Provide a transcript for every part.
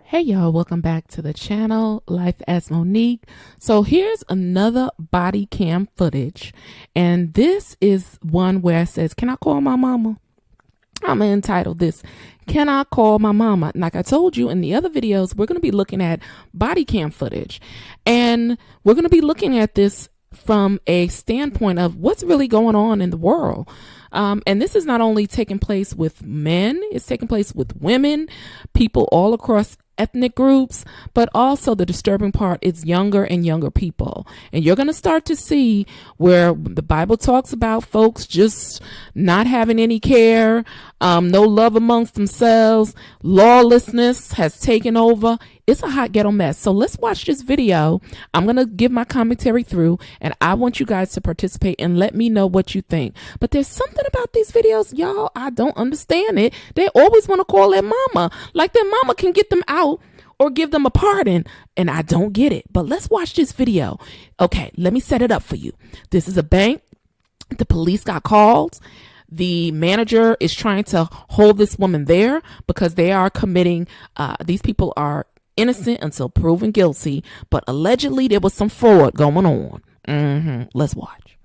Hey y'all, welcome back to the channel, Life as Monique. So here's another body cam footage, and this is one where it says, can I call my mama? I'm gonna entitle this, can I call my mama? Like I told you in the other videos, we're gonna be looking at body cam footage, and we're gonna be looking at this from a standpoint of what's really going on in the world. And this is not only taking place with men, it's taking place with women, people all across ethnic groups, but also the disturbing part is younger and younger people. And you're going to start to see where the Bible talks about folks just not having any care, no love amongst themselves, lawlessness has taken over. It's a hot ghetto mess. So let's watch this video. I'm going to give my commentary through, and I want you guys to participate and let me know what you think. But there's something about these videos, y'all, I don't understand it. They always want to call their mama, like their mama can get them out or give them a pardon, and I don't get it. But let's watch this video. Okay, let me set it up for you. This is a bank. The police got called. The manager is trying to hold this woman there because they are committing, these people are innocent until proven guilty, but allegedly there was some fraud going on. Let's watch.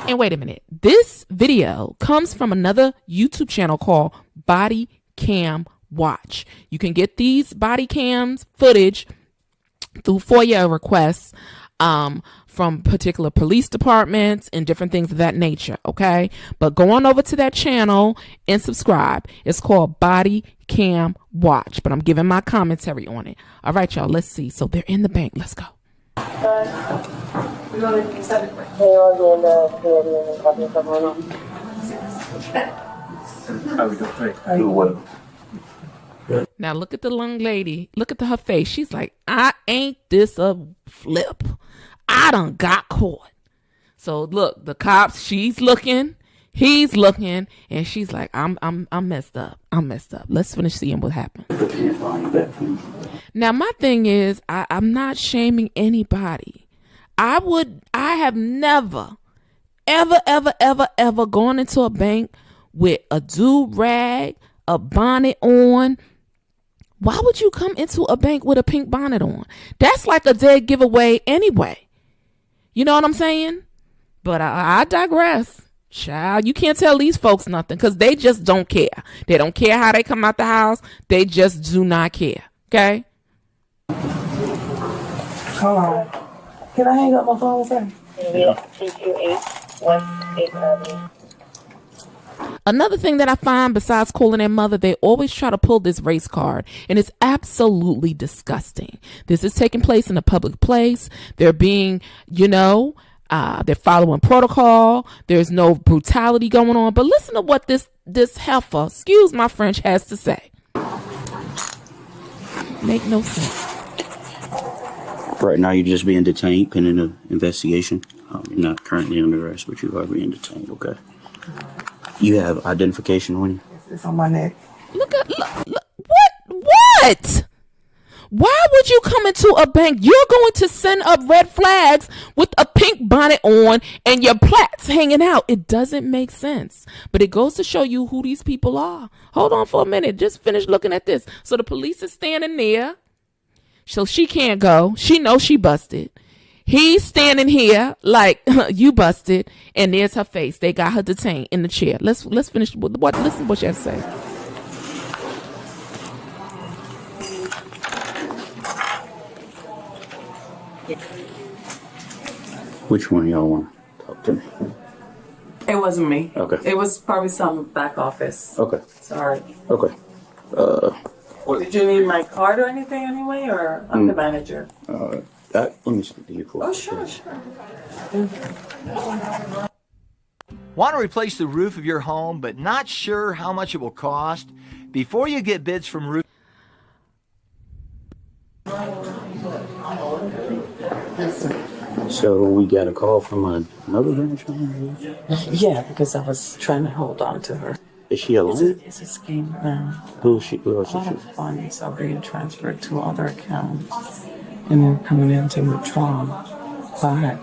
And wait a minute. This video comes from another YouTube channel called Body Cam Watch. You can get these body cams footage through FOIA requests from particular police departments and different things of that nature. Okay, but go on over to that channel and subscribe. It's called Body Cam Watch, but I'm giving my commentary on it. All right, y'all, let's see. So they're in the bank. Let's go. Now look at the young lady. Look at her face. She's like, I ain't this a flip. I done got caught. So look, the cops, she's looking, he's looking, and she's like, I'm messed up. I'm messed up. Let's finish seeing what happened. Now my thing is, I'm not shaming anybody. I have never, ever gone into a bank with a do-rag, a bonnet on. Why would you come into a bank with a pink bonnet on? That's like a dead giveaway anyway. You know what I'm saying? But I digress. Child, you can't tell these folks nothing because they just don't care. They don't care how they come out the house. They just do not care. Okay? Hold on. Can I hang up my phone, sir? Yeah, 228-1890. Another thing that I find besides calling their mother, they always try to pull this race card, and it's absolutely disgusting. This is taking place in a public place. They're being, they're following protocol. There's no brutality going on. But listen to what this heifer, excuse my French, has to say. Make no sense. Right now, you're just being detained pending an investigation. You're not currently under arrest, but you are being detained, okay? You have identification on you? It's on my neck. Look. What? Why would you come into a bank? You're going to send up red flags with a pink bonnet on and your plaits hanging out. It doesn't make sense. But it goes to show you who these people are. Hold on for a minute. Just finish looking at this. So the police is standing there. So she can't go. She knows she busted. He's standing here like you busted, and there's her face. They got her detained in the chair. Let's finish with what. Listen to what she has to say. Which one of y'all want to talk to me? It wasn't me. Okay. It was probably some back office. Okay. Sorry. Okay. Did you need my card or anything anyway, or I'm the manager? Let me speak to you for. Oh, sure. Want to replace the roof of your home, but not sure how much it will cost? Before you get bids from roof. So we got a call from another branch manager? Yeah, because I was trying to hold on to her. Is she alone? It's a scheme now. Who is she? Who else A is lot she? of funds are being transferred to other accounts, and they're coming in to withdraw. But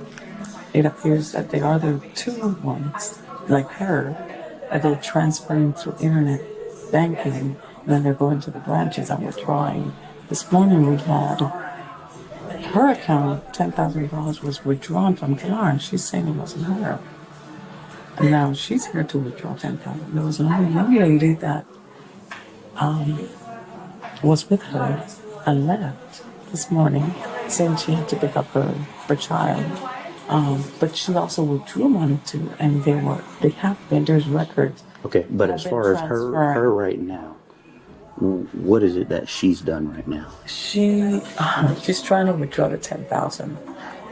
it appears that they are the two ones, like her, that they're transferring through internet banking Then they're going to the branches and withdrawing. This morning we had her account, $10,000 was withdrawn from Jar, and she's saying it wasn't her. And now she's here to withdraw $10,000. There was another young lady that was with her and left this morning, saying she had to pick up her child. But she also withdrew money too, and they have vendors' records. Okay, but as far as her right now, what is it that she's done right now? She's trying to withdraw the $10,000.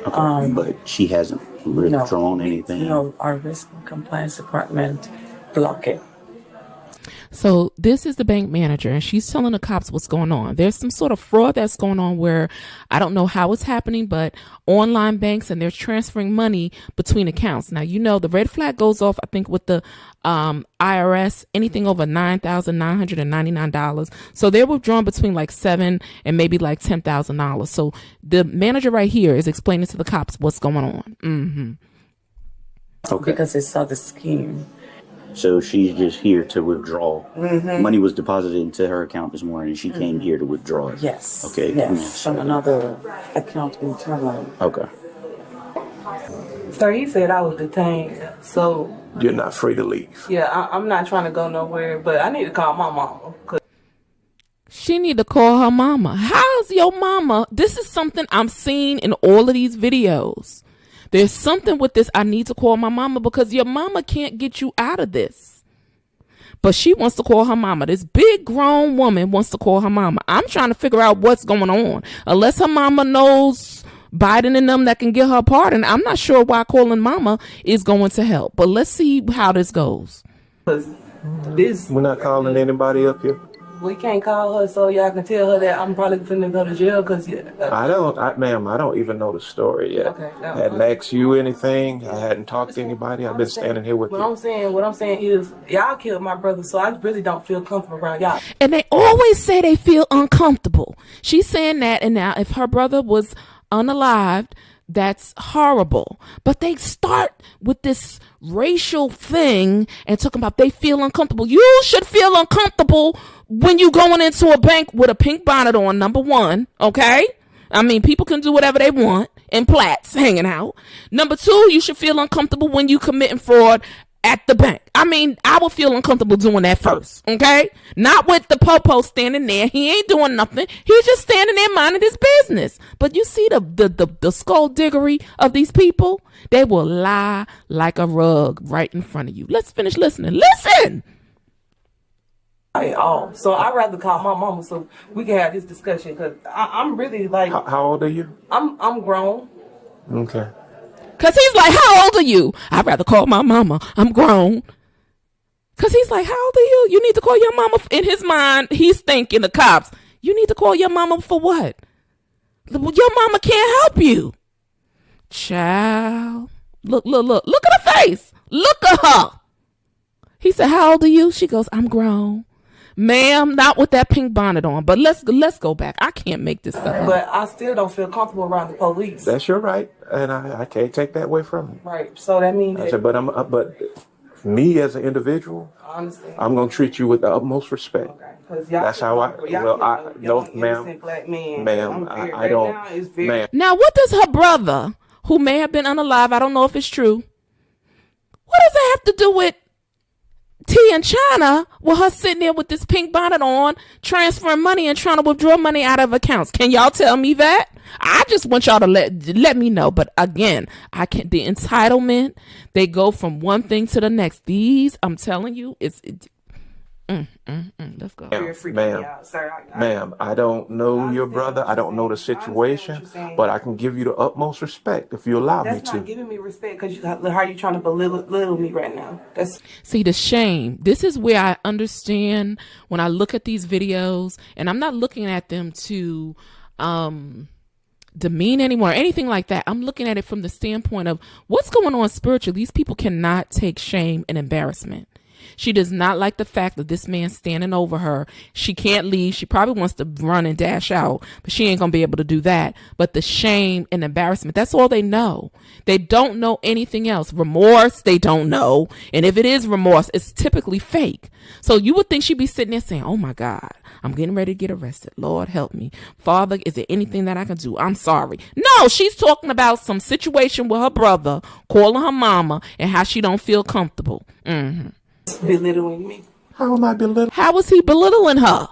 Okay, but she hasn't withdrawn anything. No, our risk and compliance department block it. So this is the bank manager, and she's telling the cops what's going on. There's some sort of fraud that's going on where I don't know how it's happening, but online banks, and they're transferring money between accounts. Now, the red flag goes off, I think, with the IRS, anything over $9,999. So they're withdrawing between like $7,000 and maybe like $10,000. So the manager right here is explaining to the cops what's going on. Mm-hmm. Okay. Because they saw the scheme. So she's just here to withdraw. Mm-hmm. Money was deposited into her account this morning, and she came here to withdraw it. Yes. Okay. Yes. From another account internally. Okay. Sir, he said I was detained, so You're not free to leave. yeah, I'm not trying to go nowhere, but I need to call my mama. She need to call her mama. How's your mama? This is something I'm seeing in all of these videos. There's something with this. I need to call my mama because your mama can't get you out of this. But she wants to call her mama. This big grown woman wants to call her mama. I'm trying to figure out what's going on. Unless her mama knows Biden and them that can get her pardon, I'm not sure why calling mama is going to help. But let's see how this goes. We're not calling anybody up here. We can't call her so y'all can tell her that I'm probably finna go to jail because Ma'am, I don't even know the story yet. Okay, no, I hadn't asked you anything. I hadn't talked to anybody. I've been standing here with you. what I'm saying is y'all killed my brother, so I really don't feel comfortable around y'all. And they always say they feel uncomfortable. She's saying that, and now if her brother was unalived, that's horrible. But they start with this racial thing and talking about they feel uncomfortable. You should feel uncomfortable when you going into a bank with a pink bonnet on, number one, okay? I mean, people can do whatever they want in plaits hanging out. Number two, you should feel uncomfortable when you committing fraud at the bank. I mean, I would feel uncomfortable doing that first, okay? Not with the popo standing there. He ain't doing nothing. He's just standing there minding his business. But you see the skullduggery of these people? They will lie like a rug right in front of you. Let's finish listening. Listen! So I'd rather call my mama so we can have this discussion because I'm really like... How old are you? I'm grown. Okay. Because he's like, how old are you? I'd rather call my mama. I'm grown. Because he's like, how old are you? You need to call your mama. In his mind, he's thinking, the cops, you need to call your mama for what? Your mama can't help you. Child. Look at her face. Look at her. He said, how old are you? She goes, I'm grown. Ma'am, not with that pink bonnet on, but let's go back. I can't make this stuff up. But I still don't feel comfortable around the police. That's your right, and I can't take that away from you. Right. So that means I said, but me as an individual, honestly, I'm gonna treat you with the utmost respect. okay. That's how I. Ma'am, I don't. Ma'am. Now, what does her brother, who may have been unalive, I don't know if it's true, what does that have to do with T in China with her sitting there with this pink bonnet on, transferring money and trying to withdraw money out of accounts? Can y'all tell me that? I just want y'all to let me know. But again, I can't. The entitlement, they go from one thing to the next. These, I'm telling you, let's go. Ma'am, I don't know your brother. I don't know the situation, but I can give you the utmost respect if you allow me to. That's not giving me respect because how are you trying to belittle me right now? See, the shame. This is where I understand when I look at these videos, and I'm not looking at them to demean anyone or anything like that. I'm looking at it from the standpoint of what's going on spiritually. These people cannot take shame and embarrassment. She does not like the fact that this man's standing over her. She can't leave. She probably wants to run and dash out, but she ain't going to be able to do that. But the shame and embarrassment, that's all they know. They don't know anything else. Remorse, they don't know. And if it is remorse, it's typically fake. So you would think she'd be sitting there saying, oh my God, I'm getting ready to get arrested. Lord, help me. Father, is there anything that I can do? I'm sorry. No, she's talking about some situation with her brother, calling her mama, and how she don't feel comfortable. Belittling me. How am I belittling? How is he belittling her?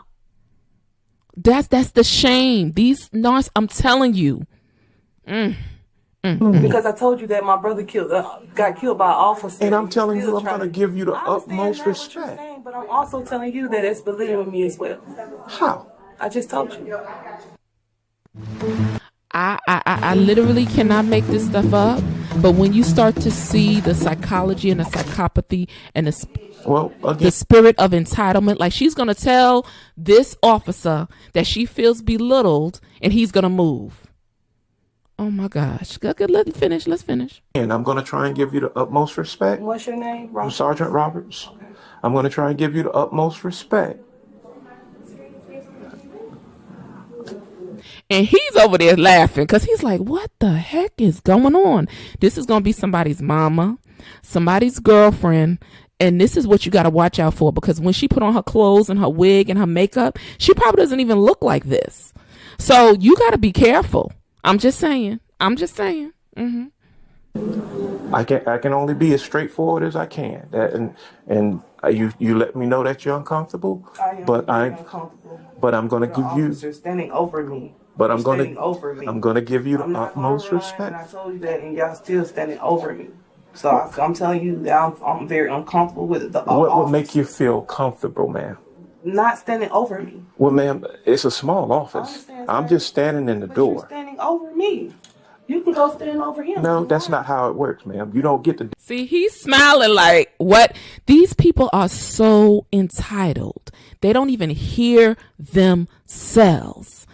That's the shame. These narcissists, I'm telling you. Because I told you that my brother got killed by an officer. And I'm telling you, I'm Still going to trying give you the I understand utmost that, what you're respect. saying, but I'm also telling you that it's belittling me as well. How? I just told you. I literally cannot make this stuff up. But when you start to see the psychology and the psychopathy and the spirit of entitlement, like she's going to tell this officer that she feels belittled and he's going to move. Oh my gosh. Let's finish. And I'm going to try and give you the utmost respect. What's your name? I'm Sergeant Roberts. I'm going to try and give you the utmost respect. And he's over there laughing because he's like, what the heck is going on? This is going to be somebody's mama, somebody's girlfriend. And this is what you got to watch out for, because when she put on her clothes and her wig and her makeup, she probably doesn't even look like this. So you got to be careful. I'm just saying. Mm-hmm. I can only be as straightforward as I can. You let me know that you're uncomfortable, but I'm going to give you standing over me. But I'm going to give you the utmost respect. And I told you that, and y'all still standing over me. So I'm telling you that I'm very uncomfortable with the What would make you feel comfortable, ma'am? Not standing over me. Well, ma'am, it's a small office. I'm just standing in the door. You're standing over me. You can go stand over him. No, that's not how it works, ma'am. You don't get to. See, he's smiling like, what? These people are so entitled. They don't even hear themselves.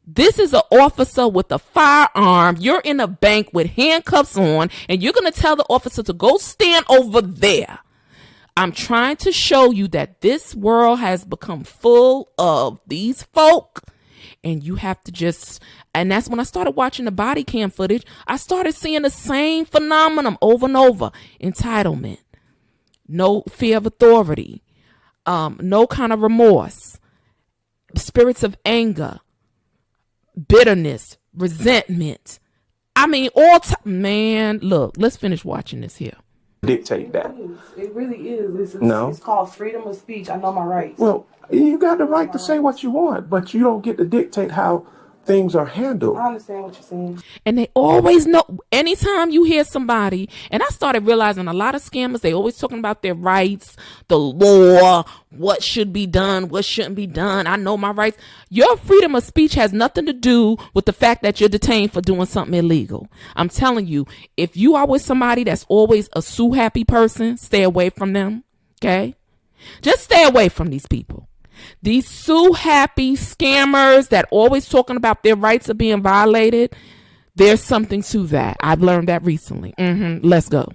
This is an officer with a firearm. You're in a bank with handcuffs on, and you're going to tell the officer to go stand over there. I'm trying to show you that this world has become full of these folk, and you have to just, and that's when I started watching the body cam footage. I started seeing the same phenomenon over and over. Entitlement, no fear of authority, no kind of remorse, spirits of anger, bitterness, resentment. I mean, man, look, let's finish watching this here. Dictate that. It really is. No. It's called freedom of speech. I know my rights. Well, you got the right to say what you want, but you don't get to dictate how things are handled. I understand what you're saying. And they always know, anytime you hear somebody, and I started realizing a lot of scammers, they always talking about their rights, the law, what should be done, what shouldn't be done. I know my rights. Your freedom of speech has nothing to do with the fact that you're detained for doing something illegal. I'm telling you, if you are with somebody that's always a sue happy person, stay away from them. Okay? Just stay away from these people. These sue happy scammers that always talking about their rights are being violated. There's something to that. I've learned that recently. Let's go.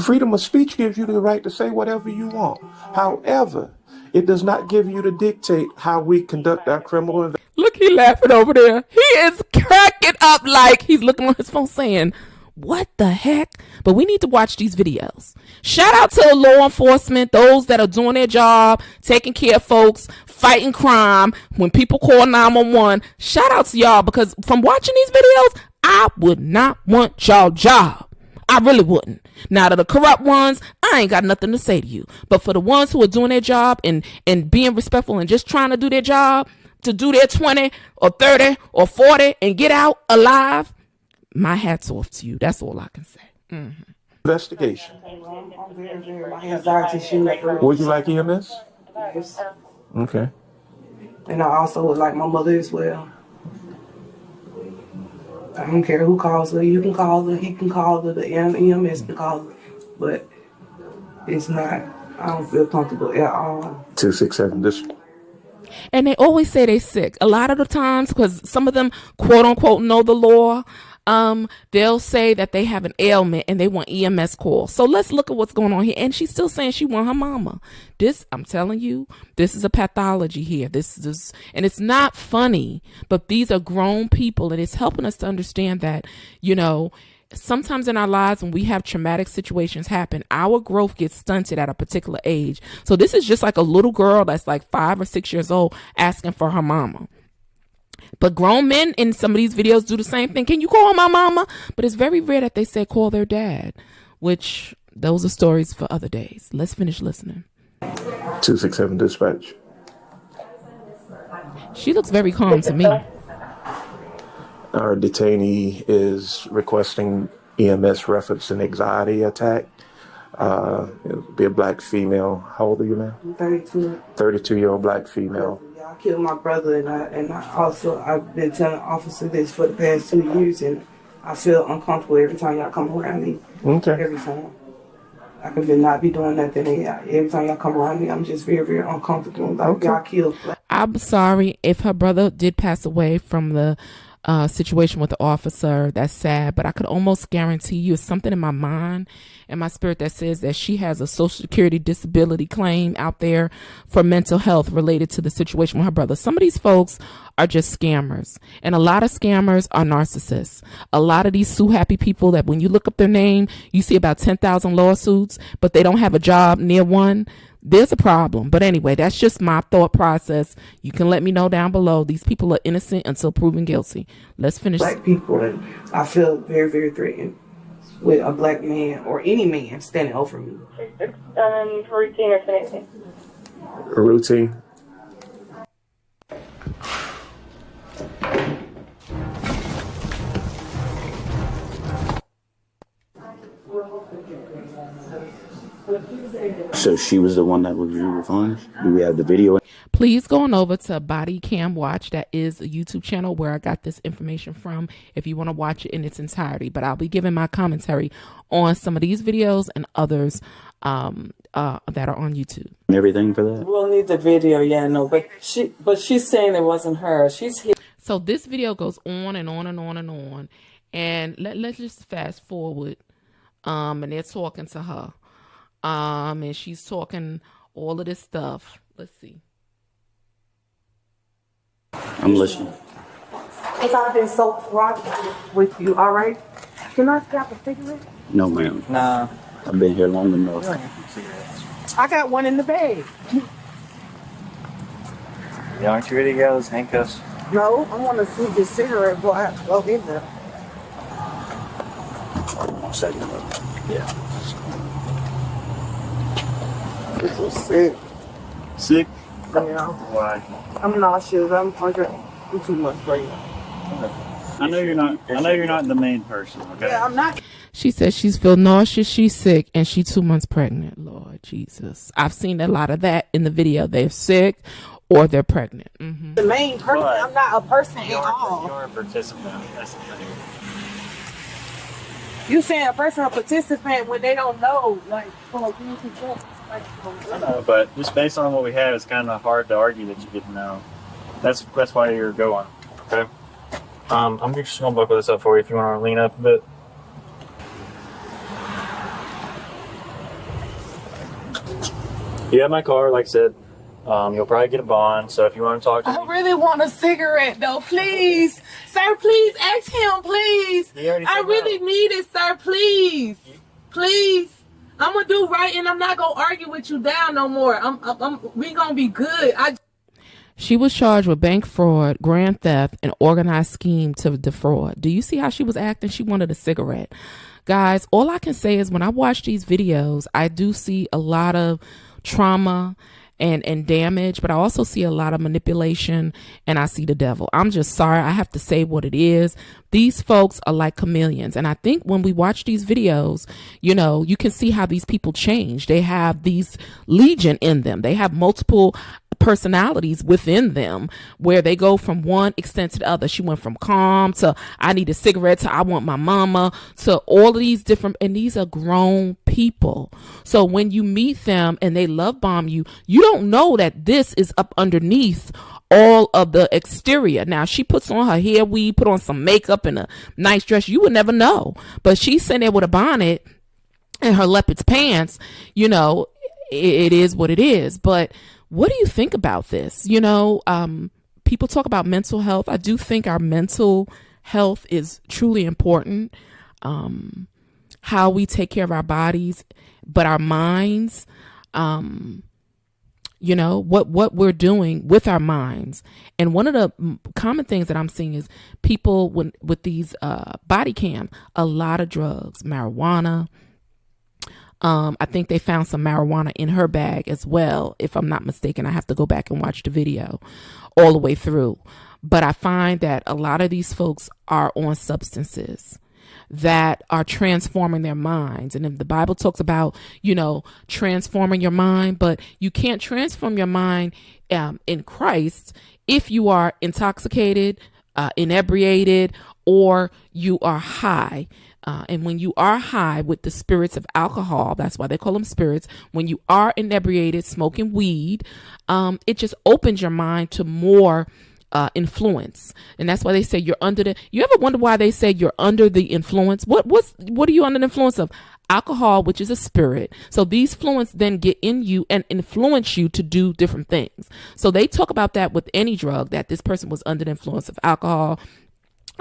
Freedom of speech gives you the right to say whatever you want. However, it does not give you to dictate how we conduct our criminal investigation. Look, he laughing over there. He is cracking up like he's looking on his phone saying, what the heck? But we need to watch these videos. Shout out to law enforcement, those that are doing their job, taking care of folks, fighting crime. When people call 911, shout out to y'all, because from watching these videos, I would not want y'all job. I really wouldn't. Now to the corrupt ones, I ain't got nothing to say to you. But for the ones who are doing their job and being respectful and just trying to do their job, to do their 20 or 30 or 40 and get out alive, my hat's off to you. That's all I can say. Investigation. I'm very, my anxiety shoot. Would you like EMS? Yes. Okay. And I also would like my mother as well. I don't care who calls her. You can call her. He can call her. The EMS can call her. But it's not. I don't feel comfortable at all. 267 district. And they always say they sick. A lot of the times, because some of them, quote unquote, know the law. They'll say that they have an ailment and they want EMS call. So let's look at what's going on here. And she's still saying she want her mama. This, I'm telling you, this is a pathology here. This is, and it's not funny, but these are grown people, and it's helping us to understand that, you know, sometimes in our lives when we have traumatic situations happen, our growth gets stunted at a particular age. So this is just like a little girl that's like 5 or 6 years old asking for her mama. But grown men in some of these videos do the same thing. Can you call my mama? But it's very rare that they say call their dad, which those are stories for other days. Let's finish listening. 267 dispatch. She looks very calm to me. Our detainee is requesting EMS reference an anxiety attack. It'll be a black female. How old are you, ma'am? I'm 32. 32-year-old black female. Y'all killed my brother, and I also, I've been telling officers this for the past 2 years, and I feel uncomfortable every time y'all come around me. Okay. Every time. I could not be doing nothing, and every time y'all come around me, I'm just very, very uncomfortable. Like, Okay. y'all killed. I'm sorry if her brother did pass away from the situation with the officer. That's sad, but I could almost guarantee you it's something in my mind and my spirit that says that she has a Social Security disability claim out there for mental health related to the situation with her brother. Some of these folks are just scammers, and a lot of scammers are narcissists. A lot of these sue happy people that when you look up their name, you see about 10,000 lawsuits, but they don't have a job near one. There's a problem. But anyway, that's just my thought process. You can let me know down below. These people are innocent until proven guilty. Let's finish. Black people, and I feel very, very threatened with a black man or any man standing over me. Routine or finishing? Routine. So she was the one that withdrew the funds? Do we have the video? Please go on over to Body Cam Watch. That is a YouTube channel where I got this information from if you want to watch it in its entirety. But I'll be giving my commentary on some of these videos and others that are on YouTube. And everything for that? We'll need the video, yeah, no, but she's saying it wasn't her. She's here. So this video goes on and on and on and on. And let's just fast forward. And they're talking to her. And she's talking all of this stuff. Let's see. I'm listening. Because I've been so fraught with you, all right? Can I grab a cigarette? No, ma'am. Nah. I've been here long enough. I got one in the bag. Yeah, aren't you ready to go? Those handcuffs. No, I want to see this cigarette before I go in there. Second. Yeah. This is sick. Sick? Yeah. Why? I'm nauseous. I'm too much right now. I know you're not the main person, okay? Yeah, I'm not. She says she's feel nauseous, she's sick, and she's 2 months pregnant. Lord Jesus. I've seen a lot of that in the video. They're sick or they're pregnant. Mm-hmm. The main person. But I'm not a person at You're all. a participant. That's the thing. You saying a person a participant when they don't know, like, oh, you can just, like, I know, but just based on what we have, it's kind of hard to argue that you didn't know. That's why you're going, okay? I'm just gonna buckle this up for you if you want to lean up a bit. You have my car, like I said. You'll probably get a bond, so if you want to talk to I me. really want a cigarette, though. Please. Sir, please ask him, please. He already I said really no. need it, sir. Please. Please. I'm going to do right, and I'm not going to argue with you down no more. We going to be good. She was charged with bank fraud, grand theft, and organized scheme to defraud. Do you see how she was acting? She wanted a cigarette. Guys, all I can say is when I watch these videos, I do see a lot of trauma and damage, but I also see a lot of manipulation, and I see the devil. I'm just sorry. I have to say what it is. These folks are like chameleons. And I think when we watch these videos, you know, you can see how these people change. They have these legion in them. They have multiple personalities within them where they go from one extent to the other. She went from calm to I need a cigarette to I want my mama to all of these different, and these are grown people. So when you meet them and they love bomb you, you don't know that this is up underneath all of the exterior. Now she puts on her hair weave, put on some makeup and a nice dress. You would never know. But she's sitting there with a bonnet and her leopard's pants. You know, it is what it is. But what do you think about this? You know, people talk about mental health. I do think our mental health is truly important. How we take care of our bodies, but our minds, you know, what we're doing with our minds. And one of the common things that I'm seeing is people with these body cam, a lot of drugs, marijuana. I think they found some marijuana in her bag as well, if I'm not mistaken. I have to go back and watch the video all the way through. But I find that a lot of these folks are on substances that are transforming their minds. And if the Bible talks about, you know, transforming your mind, but you can't transform your mind in Christ if you are intoxicated, inebriated, or you are high. And when you are high with the spirits of alcohol, that's why they call them spirits. When you are inebriated, smoking weed, it just opens your mind to more influence. And that's why they say you're under the, you ever wonder why they say you're under the influence? What are you under the influence of? Alcohol, which is a spirit. So these fluents then get in you and influence you to do different things. So they talk about that with any drug, that this person was under the influence of alcohol,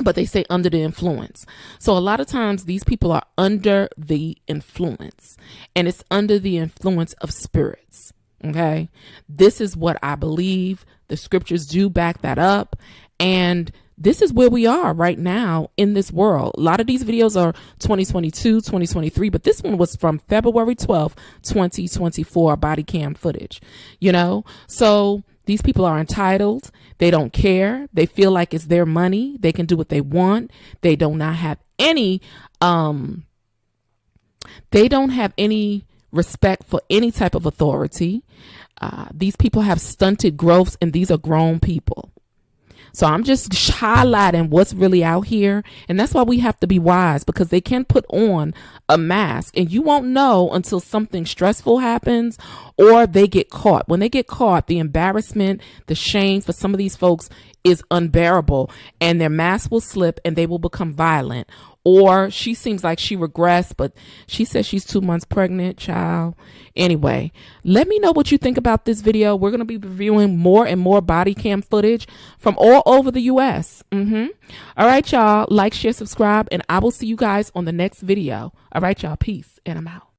but they say under the influence. So a lot of times these people are under the influence, and it's under the influence of spirits. Okay. This is what I believe. The scriptures do back that up. And this is where we are right now in this world. A lot of these videos are 2022, 2023, but this one was from February 12th, 2024, body cam footage, you know? So these people are entitled. They don't care. They feel like it's their money. They can do what they want. They do not have any, respect for any type of authority. These people have stunted growths, and these are grown people. So I'm just highlighting what's really out here. And that's why we have to be wise, because they can put on a mask and you won't know until something stressful happens or they get caught. When they get caught, the embarrassment, the shame for some of these folks is unbearable, and their mask will slip and they will become violent. Or she seems like she regressed, but she says she's 2 months pregnant, child. Anyway, let me know what you think about this video. We're going to be reviewing more and more body cam footage from all over the U.S. All right, y'all. Like, share, subscribe, and I will see you guys on the next video. All right, y'all. Peace, and I'm out.